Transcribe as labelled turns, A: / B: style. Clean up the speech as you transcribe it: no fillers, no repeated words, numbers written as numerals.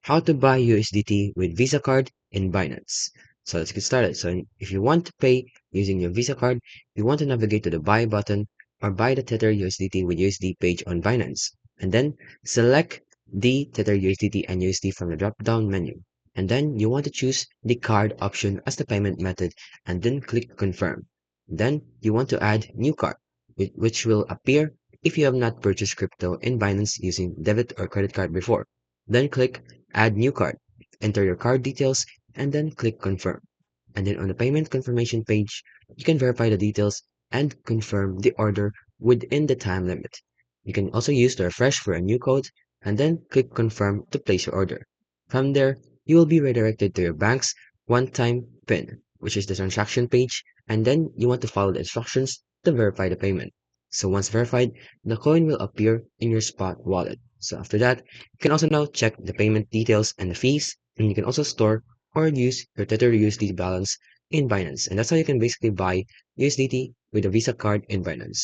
A: how to buy USDT with Visa card in Binance. So let's get started. So if you want to pay using your Visa card, you want to navigate to the buy button or buy the Tether USDT with USD page on Binance. And then select the Tether USDT and USD from the drop-down menu. And then you want to choose the card option as the payment method and then click confirm. Then you want to add new card, which will appear if you have not purchased crypto in Binance using debit or credit card before. Then click Add New Card. Enter your card details and then click Confirm. And then on the payment confirmation page, you can verify the details and confirm the order within the time limit. You can also use the refresh for a new code and then click Confirm to place your order. From there, you will be redirected to your bank's one-time PIN, which is the transaction page, and then you want to follow the instructions to verify the payment. So once verified, the coin will appear in your spot wallet. So after that, you can also now check the payment details and the fees, and you can also store or use your Tether USDT balance in Binance. And that's how you can basically buy USDT with a Visa card in Binance.